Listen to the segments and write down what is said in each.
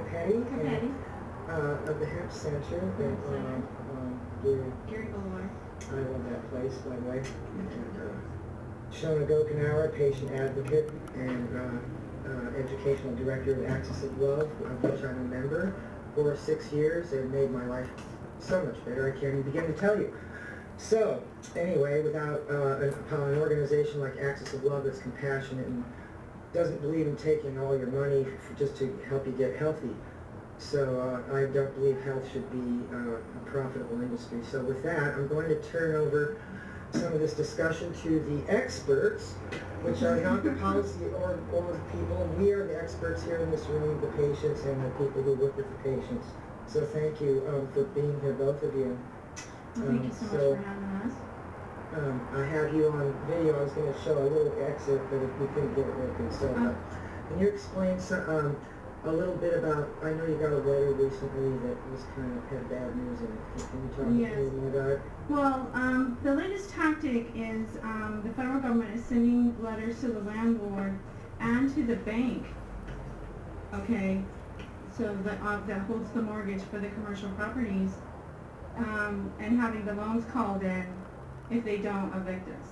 Capetti. Of the Hemp Center. Gary Boulevard. I love that place, by the way. Shona Gochenaur, patient advocate and educational director of Access of Love, of which I'm a member for 6 years. It made my life so much better, I can't even begin to tell you. So, anyway, without an organization like Access of Love that's compassionate and doesn't believe in taking all your money just to help you get healthy. So I don't believe health should be a profitable industry. So with that, I'm going to turn over some of this discussion to the experts, which are not the policy or the people. We are the experts here in this room, the patients and the people who work with the patients. So thank you for being here, both of you. Thank you so much for having us. I have you on video. I was going to show a little excerpt, but we couldn't get it working. So can you explain a little bit about, I know you got a letter recently that was kind of had bad news in it. Can you talk a little more about it? Well, the latest tactic is the federal government is sending letters to the landlord and to the bank, okay, so that holds the mortgage for the commercial properties, and having the loans called in if they don't evict us.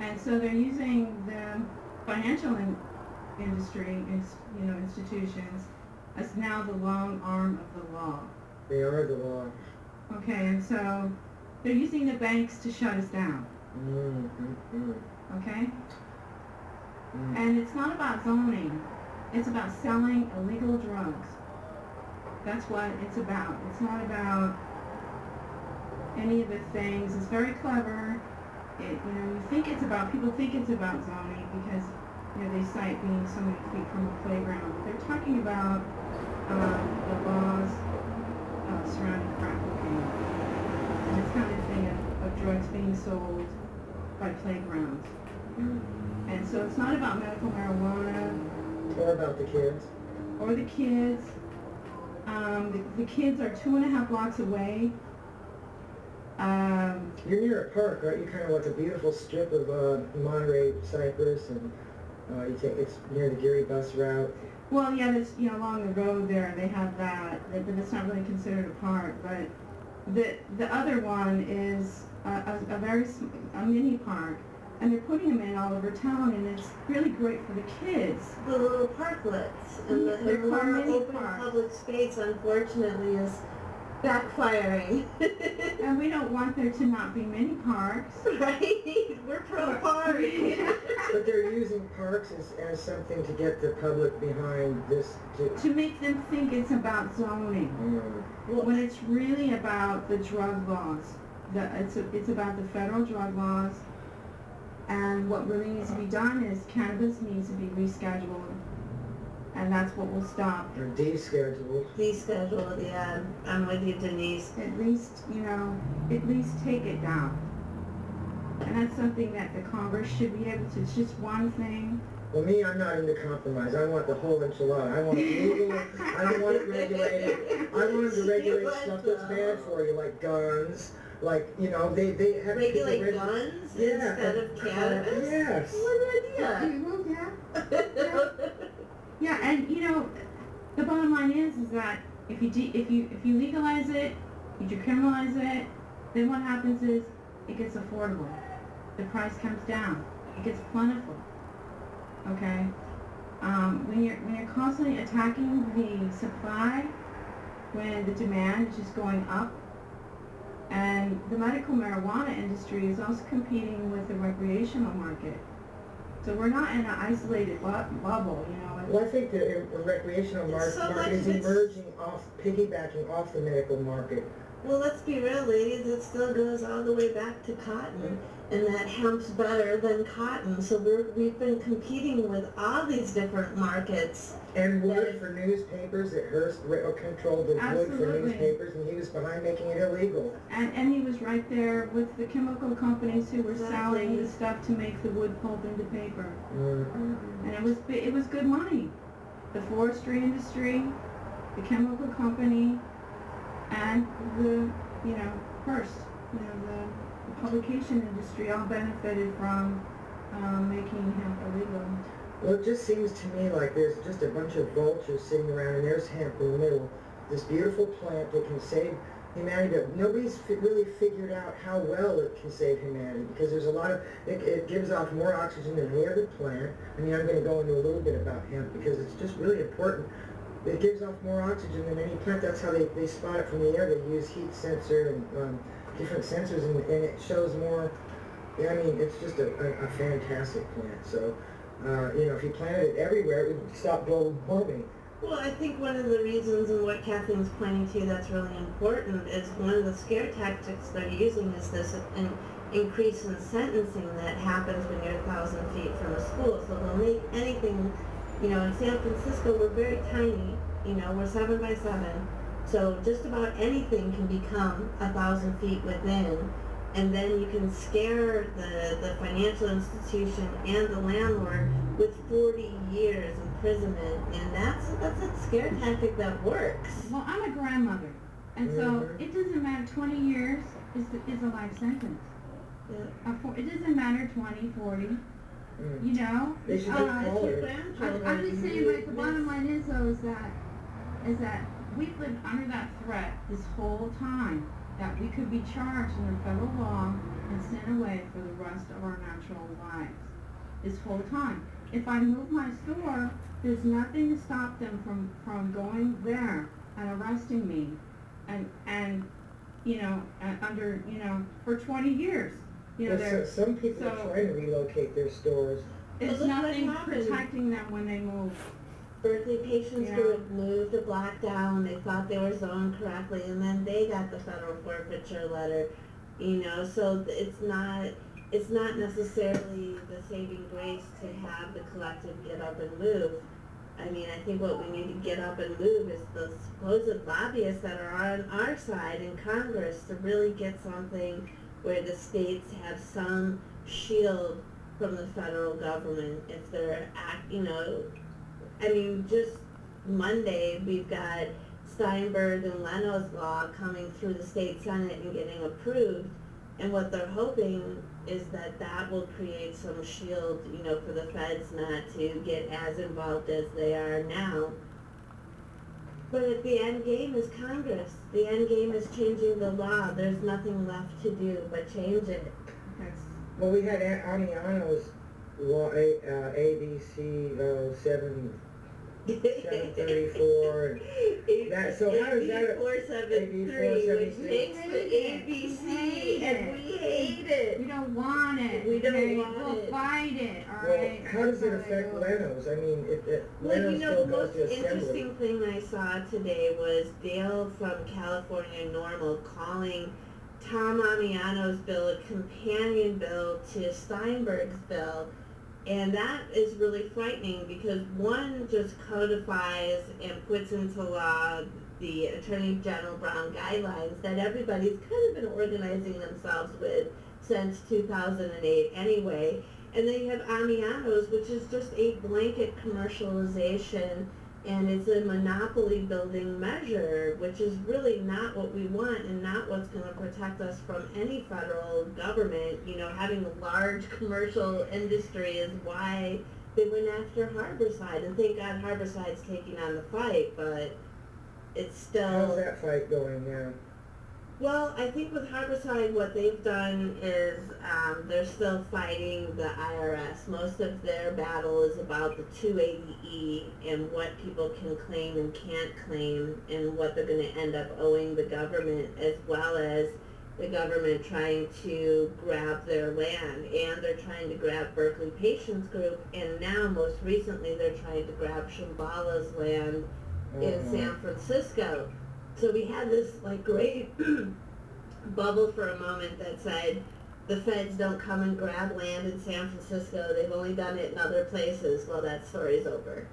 And so they're using the financial industry, institutions, as now the long arm of the law. They are the law. Okay, and so they're using the banks to shut us down. Okay? And it's not about zoning. It's about selling illegal drugs. That's what it's about. It's not about any of the things. It's very clever. You think it's about, people think it's about zoning because they cite being so many feet from a playground. They're talking about the laws surrounding crack cocaine and this kind of thing of drugs being sold by playgrounds. And so it's not about medical marijuana. Or about the kids. Or the kids. The kids are 2.5 blocks away. You're near a park, right? You're kind of like a beautiful strip of Monterey Cypress, and it's near the Geary bus route. Well, yeah, that's along the road there. They have that, but it's not really considered a park. But the other one is a mini park, and they're putting them in all over town, and it's really great for the kids. The little parklets and the more open public space, unfortunately, is backfiring. And we don't want there to not be many parks. Right? We're pro-park. But they're using parks as something to get the public behind this. To make them think it's about zoning. When it's really about the drug laws. It's about the federal drug laws. And what really needs to be done is cannabis needs to be rescheduled. And that's what will stop. Or descheduled. Descheduled, yeah. I'm with you, Denise. At least take it down. And that's something that the Congress should be able to, it's just one thing. Well, me, I'm not into compromise. I want the whole enchilada. I want it legal. I don't want it regulated. I want them to regulate stuff that's bad for you, like guns. Like, they have regulate guns instead of cannabis? Yes. What an idea. Yeah, and the bottom line is that if you legalize it, you decriminalize it, then what happens is it gets affordable. The price comes down. It gets plentiful. Okay. When you're constantly attacking the supply, when the demand is just going up, and the medical marijuana industry is also competing with the recreational market. So we're not in an isolated bubble, Well, I think the recreational market is emerging piggybacking off the medical market. Well, let's be real, ladies. It still goes all the way back to cotton, and that hemp's better than cotton. So we've been competing with all these different markets. And wood for newspapers. Hearst controlled the wood for newspapers, and he was behind making it illegal. And he was right there with the chemical companies who were selling the stuff to make the wood pulp into paper. And it was good money. The forestry industry, the chemical company, and the Hearst, the publication industry all benefited from making hemp illegal. Well, it just seems to me like there's just a bunch of vultures sitting around, and there's hemp in the middle, this beautiful plant that can save humanity, but nobody's really figured out how well it can save humanity, because there's a lot of, it gives off more oxygen than any other plant. I mean, I'm going to go into a little bit about hemp, because it's just really important. It gives off more oxygen than any plant. That's how they spot it from the air. They use heat sensor and different sensors, and it shows more. I mean, it's just a fantastic plant. So, you know, if you planted it everywhere, it would stop global warming. Well, I think one of the reasons, and what Kathleen's pointing to that's really important, is one of the scare tactics they're using is this increase in sentencing that happens when you're 1,000 feet from a school. So they'll make anything, you know, in San Francisco we're very tiny, you know, we're 7 by 7. So just about anything can become 1,000 feet within, and then you can scare the financial institution and the landlord with 40 years imprisonment, and that's a scare tactic that works. Well, I'm a grandmother, and so it doesn't matter. 20 years is a life sentence. Yeah. It doesn't matter 20, 40. You know. They should I'm just saying, but the bottom line is though is that we've lived under that threat this whole time, that we could be charged under federal law and sent away for the rest of our natural lives. This whole time. If I move my store, there's nothing to stop them from going there and arresting me and you know, under, you know, for 20 years. You know, well, some people are trying to relocate their stores. It's nothing protecting them when they move. Berkeley patients who had moved a block down, they thought they were zoned correctly, and then they got the federal forfeiture letter, you know, so it's not necessarily the saving grace to have the collective get up and move. I mean, I think what we need to get up and move is the supposed lobbyists that are on our side in Congress to really get something where the states have some shield from the federal government if they're you know, I mean, just Monday we've got Steinberg and Leno's law coming through the state Senate and getting approved, and what they're hoping is that that will create some shield, you know, for the feds not to get as involved as they are now. But at the end game is Congress. The end game is changing the law. There's nothing left to do but change it. Well, we had Ammiano's law, ABC 734. That, so how does that? 473, which makes the ABC, and we hate it. We don't want it. We don't okay? want we'll it. fight it, all Well, right? how does it affect Leno's? I mean, Well, Leno you know, still the goes most to Assembly. interesting thing I saw today was Dale from California Normal calling Tom Ammiano's bill a companion bill to Steinberg's bill. And that is really frightening because one just codifies and puts into law the Attorney General Brown guidelines that everybody's kind of been organizing themselves with since 2008 anyway. And then you have Ammiano's, which is just a blanket commercialization, and it's a monopoly building measure, which is really not what we want and not what's going to protect us from any federal government. You know, having a large commercial industry is why they went after Harborside, and thank God Harborside's taking on the fight, but it's still... How's that fight going now? Well, I think with Harborside, what they've done is they're still fighting the IRS. Most of their battle is about the 280E and what people can claim and can't claim and what they're going to end up owing the government, as well as the government trying to grab their land. And they're trying to grab Berkeley Patients Group, and now, most recently, they're trying to grab Shambhala's land in San Francisco. So we had this like great bubble for a moment that said the feds don't come and grab land in San Francisco. They've only done it in other places. Well, that story's over.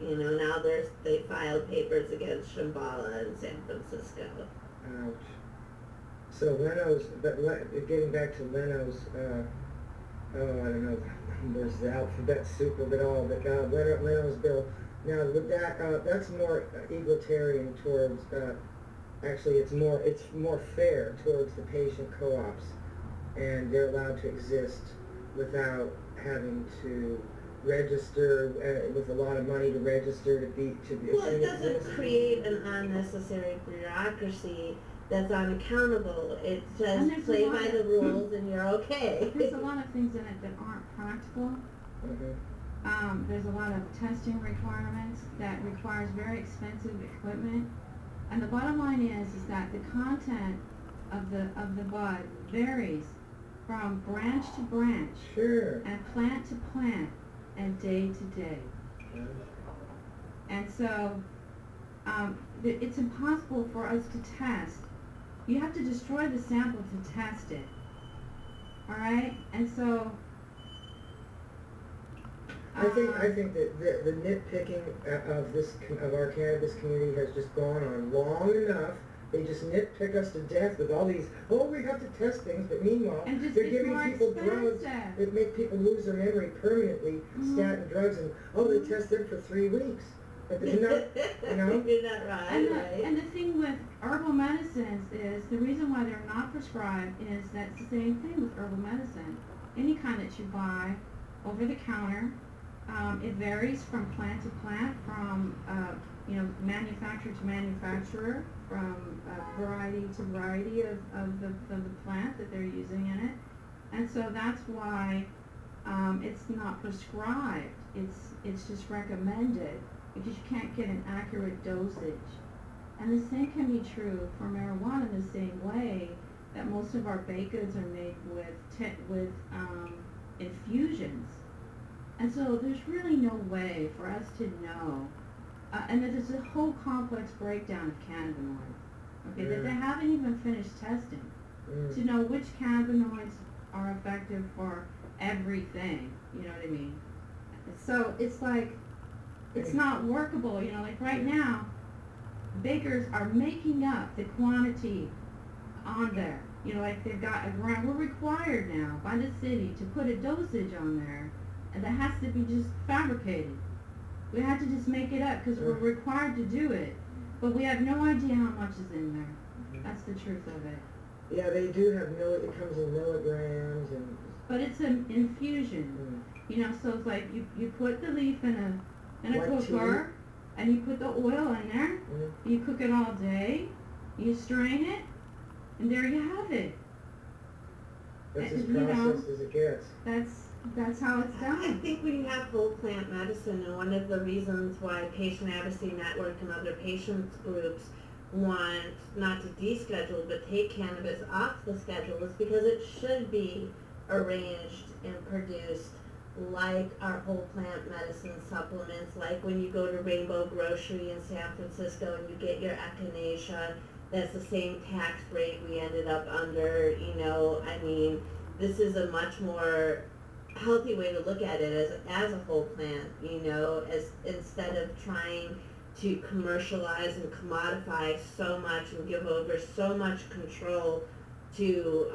You know, now they filed papers against Shambhala in San Francisco. Ouch. So Leno's, but getting back to Leno's, I don't know, there's the alphabet soup of it all, but Leno's bill. Now with that, that's more egalitarian towards, actually it's more fair towards the patient co-ops, and they're allowed to exist without having to register with a lot of money to register to be Well, it doesn't create an unnecessary bureaucracy that's unaccountable. It says play by the rules and you're okay. There's a lot of things in it that aren't practical. There's a lot of testing requirements that requires very expensive equipment. And the bottom line is that the content of the bud varies from branch to branch, sure, and plant to plant, and day to day. And so it's impossible for us to test. You have to destroy the sample to test it. All right? And so I think that the nitpicking of our cannabis community has just gone on long enough. They just nitpick us to death with all these, we have to test things, but meanwhile, they're giving people drugs that make people lose their memory permanently, statin drugs, and they test them for 3 weeks. But they're not, you know? You're not right, and the thing with herbal medicines is, the reason why they're not prescribed is that it's the same thing with herbal medicine. Any kind that you buy over the counter, it varies from plant to plant, from manufacturer to manufacturer, from variety to variety of the plant that they're using in it, and so that's why it's not prescribed. It's just recommended because you can't get an accurate dosage. And the same can be true for marijuana in the same way that most of our baked goods are made with infusions. And so there's really no way for us to know. And there's a whole complex breakdown of cannabinoids, okay, that they haven't even finished testing to know which cannabinoids are effective for everything, you know what I mean? So it's like, it's not workable, like right now, bakers are making up the quantity on there. Like they've got we're required now by the city to put a dosage on there, and that has to be just fabricated. We had to just make it up because we're required to do it, but we have no idea how much is in there. That's the truth of it. Yeah, they do have it comes in milligrams and. But it's an infusion, so it's like you put the leaf in a cooker, and you put the oil in there. You cook it all day. You strain it, and there you have it. That's as processed as it gets. That's how it's done. I think we have whole plant medicine, and one of the reasons why Patient Advocacy Network and other patients groups want not to deschedule but take cannabis off the schedule is because it should be arranged and produced like our whole plant medicine supplements, like when you go to Rainbow Grocery in San Francisco and you get your echinacea, that's the same tax rate we ended up under, this is a much more healthy way to look at it as a whole plant, as instead of trying to commercialize and commodify so much and give over so much control to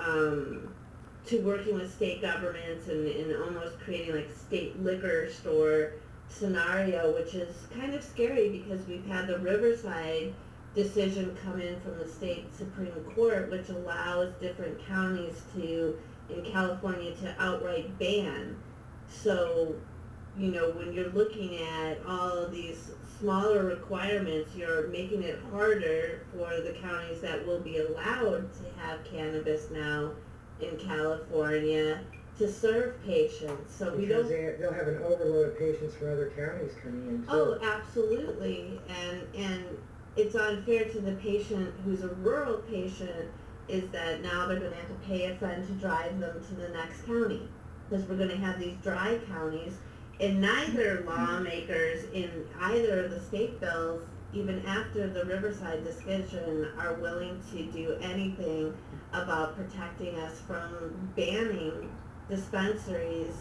working with state governments and almost creating like state liquor store scenario, which is kind of scary because we've had the Riverside decision come in from the state Supreme Court, which allows different counties in California to outright ban. So, when you're looking at all of these smaller requirements, you're making it harder for the counties that will be allowed to have cannabis now in California to serve patients. So because they'll have an overload of patients from other counties coming in too. Oh, absolutely. And it's unfair to the patient who's a rural patient is that now they're going to have to pay a friend to drive them to the next county because we're going to have these dry counties, and neither lawmakers in either of the state bills, even after the Riverside decision, are willing to do anything about protecting us from banning dispensaries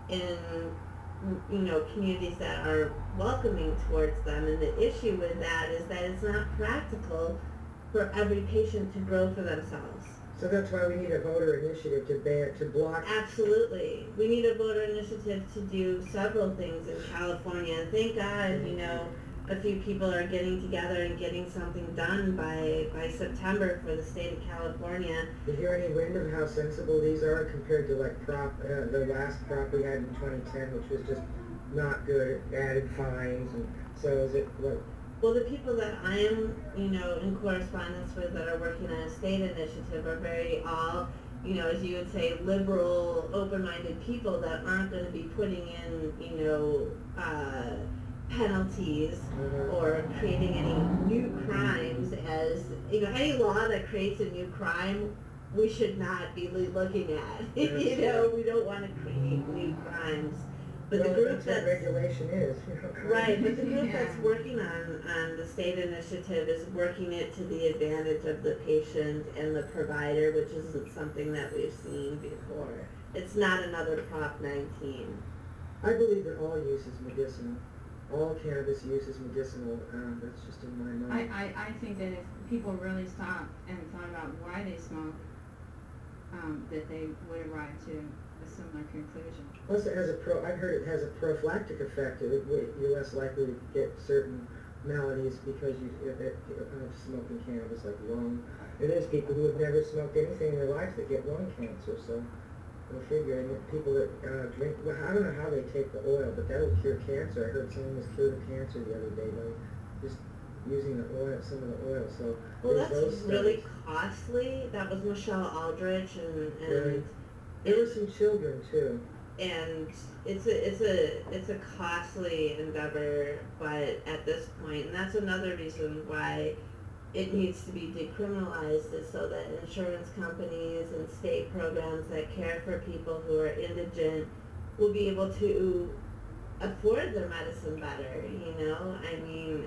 in communities that are welcoming towards them. And the issue with that is that it's not practical for every patient to grow for themselves. So that's why we need a voter initiative to block. Absolutely. We need a voter initiative to do several things in California. And thank God, a few people are getting together and getting something done by September for the state of California. Did you hear any wind of how sensible these are compared to like the last crop we had in 2010, which was just not good, added fines, and so is it what? Well, the people that I am, in correspondence with that are working on a state initiative are very all, as you would say, liberal, open-minded people that aren't going to be putting in, penalties or creating any new crimes as, any law that creates a new crime, we should not be looking at. We don't want to create new crimes. But the group that's what regulation is. Right, but the group that's working on the state initiative is working it to the advantage of the patient and the provider, which isn't something that we've seen before. It's not another Prop 19. I believe that all use is medicinal. All cannabis use is medicinal. That's just in my mind. I think that if people really stopped and thought about why they smoke, that they would arrive to a similar conclusion. Plus, it has I've heard it has a prophylactic effect. You're less likely to get certain maladies because of smoking cannabis, like lung. There's people who have never smoked anything in their lives that get lung cancer. So, we're figuring that people that drink. Well, I don't know how they take the oil, but that'll cure cancer. I heard someone was cured of cancer the other day by just using the oil, some of the oil. So, well, that's really costly. That was Michelle Aldrich and. Right. There were some children too. And it's a costly endeavor, but at this point, and that's another reason why it needs to be decriminalized, is so that insurance companies and state programs that care for people who are indigent will be able to afford their medicine better. I mean,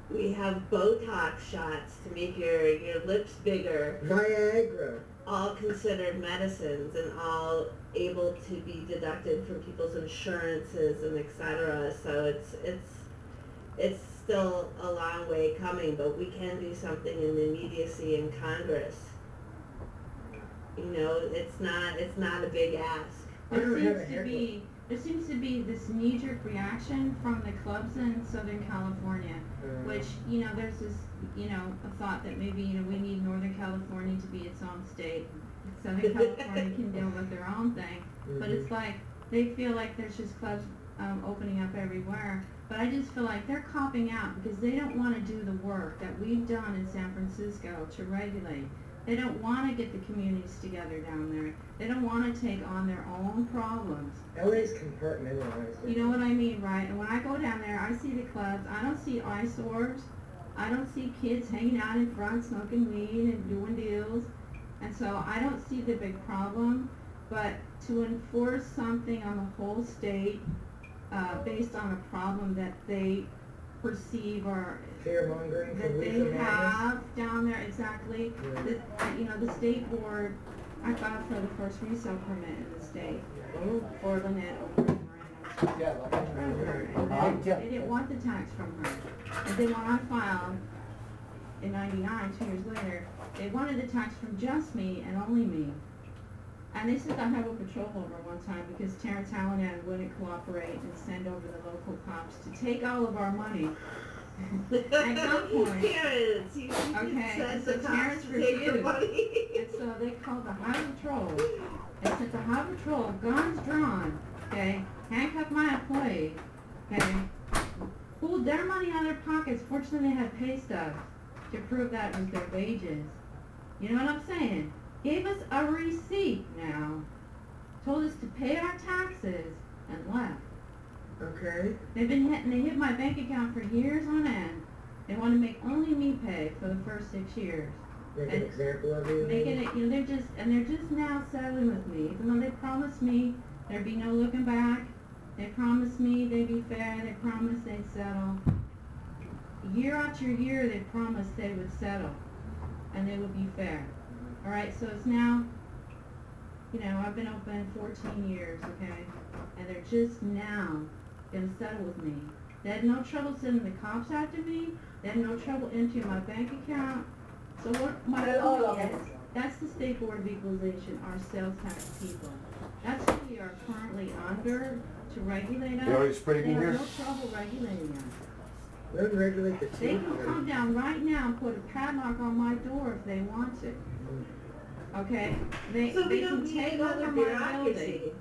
we have Botox shots to make your lips bigger. Viagra. All considered medicines and all able to be deducted from people's insurances and etc. So it's still a long way coming, but we can do something in the immediacy in Congress. It's not a big ask. There seems to be this knee-jerk reaction from the clubs in Southern California, which, there's this, a thought that maybe, we need Northern California to be its own state. Southern California can deal with their own thing. But it's like, they feel like there's just clubs opening up everywhere. But I just feel like they're copping out because they don't want to do the work that we've done in San Francisco to regulate. They don't want to get the communities together down there. They don't want to take on their own problems. LA's compartmentalized. You know what I mean, right? And when I go down there, I see the clubs. I don't see eyesores. I don't see kids hanging out in front smoking weed and doing deals. And so I don't see the big problem. But to enforce something on the whole state based on a problem that they perceive or fear-mongering that they have down there, exactly. The state board, I filed for the first resale permit in the state for Leno over in Moreno. They didn't want the tax from her. And then when I filed in 99, 2 years later, they wanted the tax from just me and only me. And they said I have a patrol over one time because Terrence Hallinan wouldn't cooperate and send over the local cops to take all of our money. At some point, Terrence, and so Terrence refused. And so they called the Highway Patrol. They sent the Highway Patrol, guns drawn, handcuffed my employee, pulled their money out of their pockets. Fortunately, they had pay stubs to prove that it was their wages. You know what I'm saying? Gave us a receipt now, told us to pay our taxes, and left. Okay. They hit my bank account for years on end. They want to make only me pay for the first 6 years. Make an example of you. They're just now settling with me. Even though they promised me there'd be no looking back, they promised me they'd be fair, they promised they'd settle. Year after year, they promised they would settle, and they would be fair. All right, so it's now, I've been open 14 years, and they're just now going to settle with me. They had no trouble sending the cops after me. They had no trouble emptying my bank account. So what my point is, that's the State Board of Equalization, our sales tax people. That's who we are currently under to regulate us. They have no trouble regulating us. Let them regulate the They can come down right now and put a padlock on my door if they want to. Okay? So they can take over my building.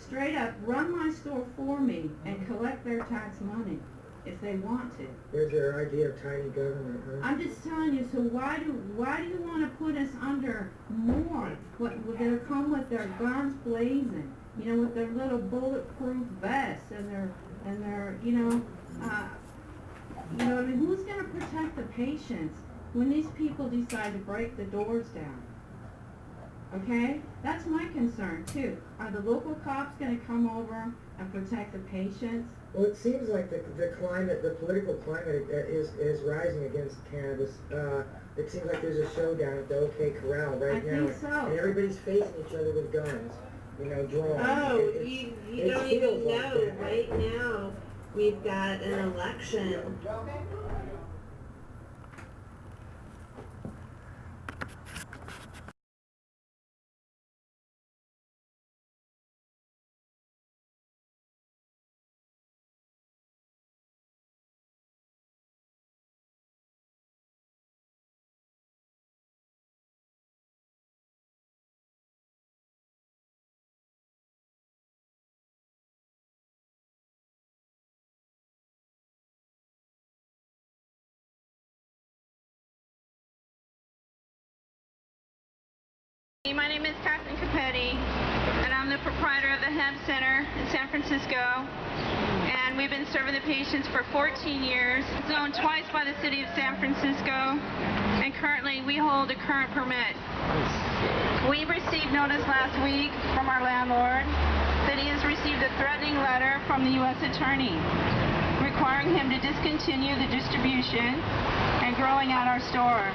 straight up run my store for me and collect their tax money if they want to. There's their idea of tiny government, huh? I'm just telling you, so why do you want to put us under more? They'll come with their guns blazing, you know, with their little bulletproof vests and their you know, I mean, who's going to protect the patients when these people decide to break the doors down? Okay? That's my concern, too. Are the local cops going to come over and protect the patients? Well, it seems like the climate, the political climate is rising against cannabis. It seems like there's a showdown at the OK Corral right now. I think so. And everybody's facing each other with guns, you know, drawn. Oh, you don't even know. Right now, we've got an election. My name is Kathleen Capetti, and I'm the proprietor of the Hemp Center in San Francisco. And we've been serving the patients for 14 years. It's owned twice by the city of San Francisco, and currently we hold a current permit. We received notice last week from our landlord that he has received a threatening letter from the U.S. Attorney requiring him to discontinue the distribution and growing at our store.